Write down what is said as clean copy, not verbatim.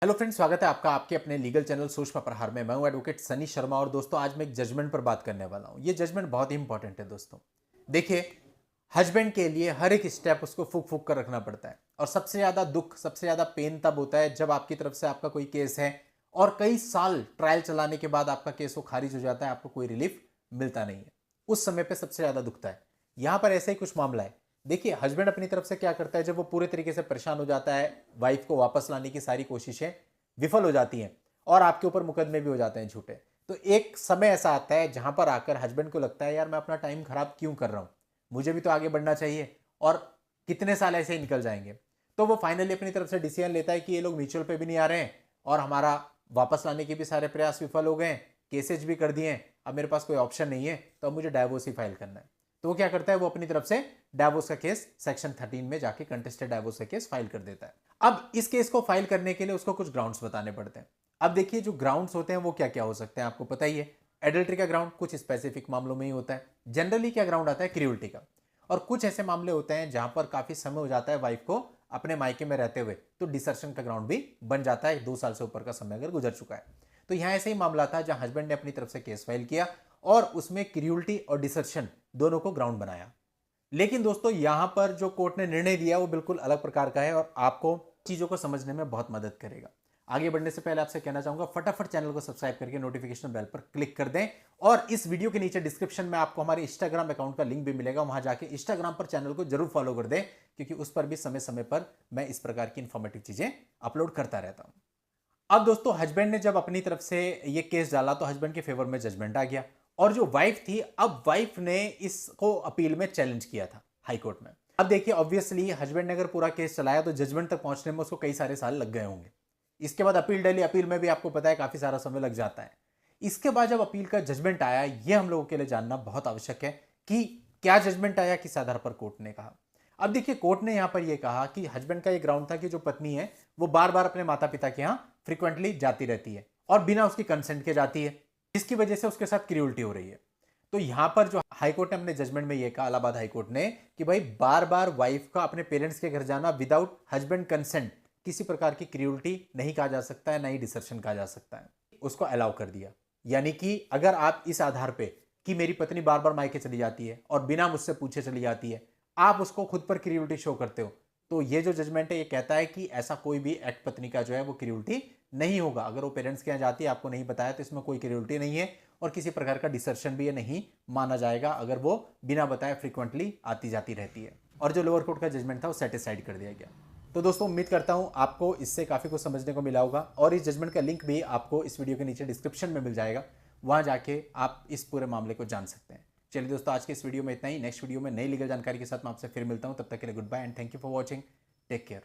Hello friends, स्वागत है आपका आपके अपने लीगल चैनल सूक्ष्म प्रहार में। मैं हूं एडवोकेट सनी शर्मा और दोस्तों आज मैं एक जजमेंट पर बात करने वाला हूं। ये जजमेंट बहुत ही इंपॉर्टेंट है दोस्तों। देखिए, हस्बैंड के लिए हर एक स्टेप उसको फूक फूक कर रखना पड़ता है और सबसे ज्यादा दुख, सबसे ज्यादा पेन तब होता है जब आपकी तरफ से आपका कोई केस है और कई साल ट्रायल चलाने के बाद आपका केस वो खारिज हो जाता है, आपको कोई रिलीफ मिलता नहीं है। उस समय पे सबसे ज्यादा दुखता है। यहां पर ऐसा ही कुछ मामला है। देखिए, हस्बैंड अपनी तरफ से क्या करता है, जब वो पूरे तरीके से परेशान हो जाता है, वाइफ को वापस लाने की सारी कोशिशें विफल हो जाती हैं और आपके ऊपर मुकदमे भी हो जाते हैं झूठे, तो एक समय ऐसा आता है जहां पर आकर हस्बैंड को लगता है यार मैं अपना टाइम खराब क्यों कर रहा हूं, मुझे भी तो आगे बढ़ना चाहिए और कितने साल ऐसे ही निकल जाएंगे। तो वो फाइनली अपनी तरफ से डिसीजन लेता है कि ये लोग म्यूचुअल पे भी नहीं आ रहे हैं और हमारा वापस लाने के भी सारे प्रयास विफल हो गए, केसेज भी कर दिए, अब मेरे पास कोई ऑप्शन नहीं है, तो अब मुझे डाइवोर्स ही फाइल करना है। तो वो क्या करता है, वो अपनी तरफ से डाइवोर्स का केस सेक्शन 13 में जाके कंटेस्टेड डाइवोर्स का केस फाइल कर देता है। अब इस केस को फाइल करने के लिए उसको कुछ ग्राउंड्स बताने पड़ते हैं। अब देखिए, जो ग्राउंड्स होते हैं वो क्या क्या हो सकते हैं आपको पता ही है। एडल्ट्री का ग्राउंड कुछ स्पेसिफिक मामलों में ही होता है। जनरली क्या ग्राउंड आता है, क्रियोलिटी का। और कुछ ऐसे मामले होते हैं जहां पर काफी समय हो जाता है वाइफ को अपने मायके में रहते हुए, तो डिसर्शन का ग्राउंड भी बन जाता है, 2 साल से ऊपर का समय अगर गुजर चुका है। तो यहां ऐसे ही मामला था जहां हस्बैंड ने अपनी तरफ से केस फाइल किया और उसमें क्रियोलिटी और डिसर्शन दोनों को ग्राउंड बनाया। लेकिन दोस्तों, यहां पर जो कोर्ट ने निर्णय दिया वो बिल्कुल अलग प्रकार का है और आपको चीजों को समझने में बहुत मदद करेगा। आगे बढ़ने से पहले आपसे कहना चाहूंगा, फटाफट चैनल को सब्सक्राइब करके नोटिफिकेशन बेल पर क्लिक कर दें और इस वीडियो के नीचे डिस्क्रिप्शन में आपको हमारे इंस्टाग्राम अकाउंट का लिंक भी मिलेगा, वहां जाके इंस्टाग्राम पर चैनल को जरूर फॉलो कर दें, क्योंकि उस पर भी समय समय पर मैं इस प्रकार की इंफॉर्मेटिव चीजें अपलोड करता रहता हूं। अब दोस्तों, हस्बैंड ने जब अपनी तरफ से ये केस डाला तो हस्बैंड के फेवर में जजमेंट आ गया और जो वाइफ थी, अब वाइफ ने इसको अपील में चैलेंज किया था हाई कोर्ट में। अब देखिए, ऑब्वियसली हस्बैंड ने अगर पूरा केस चलाया तो जजमेंट तक पहुंचने में उसको कई सारे साल लग गए होंगे। इसके बाद अपील डली, अपील में भी आपको पता है काफी सारा समय लग जाता है। इसके बाद जब अपील का जजमेंट आया, यह हम लोगों के लिए जानना बहुत आवश्यक है कि क्या जजमेंट आया, किस आधार पर कोर्ट ने कहा। अब देखिए, कोर्ट ने यहां पर यह कहा कि हस्बैंड का यह ग्राउंड था कि जो पत्नी है वो बार बार अपने माता पिता के यहां फ्रीक्वेंटली जाती रहती है और बिना उसकी कंसेंट के जाती है, जिसकी वजह से उसके साथ क्रियोलिटी हो रही है। तो यहां पर जो हाईकोर्ट ने अपने जजमेंट में यह कहा, इलाहाबाद हाईकोर्ट ने, कि भाई बार बार वाइफ का अपने पेरेंट्स के घर जाना विदाउट हस्बैंड कंसेंट किसी प्रकार की क्रियोलिटी नहीं कहा जा सकता है, ना ही डिसर्शन कहा जा सकता है। उसको अलाउ कर दिया। यानी कि अगर आप इस आधार पे कि मेरी पत्नी बार बार मायके चली जाती है और बिना मुझसे पूछे चली जाती है, आप उसको खुद पर क्रियोलिटी शो करते हो, तो ये जो जजमेंट है ये कहता है कि ऐसा कोई भी एक्ट पत्नी का जो है वो क्रियोलिटी नहीं होगा। अगर वो पेरेंट्स के यहाँ जाती है, आपको नहीं बताया, तो इसमें कोई क्रियोलिटी नहीं है और किसी प्रकार का डिसर्शन भी ये नहीं माना जाएगा अगर वो बिना बताए फ्रीक्वेंटली आती जाती रहती है। और जो लोअर कोर्ट का जजमेंट था वो सेटिस्फाइड कर दिया गया। तो दोस्तों, उम्मीद करता हूं आपको इससे काफ़ी कुछ समझने को मिला होगा और इस जजमेंट का लिंक भी आपको इस वीडियो के नीचे डिस्क्रिप्शन में मिल जाएगा, वहां जाके आप इस पूरे मामले को जान सकते हैं। चलिए दोस्तों, आज के इस वीडियो में इतना ही। नेक्स्ट वीडियो में नई लीगल जानकारी के साथ मैं आपसे फिर मिलता हूं। तब तक के लिए good bye and thank you for watching. Take care.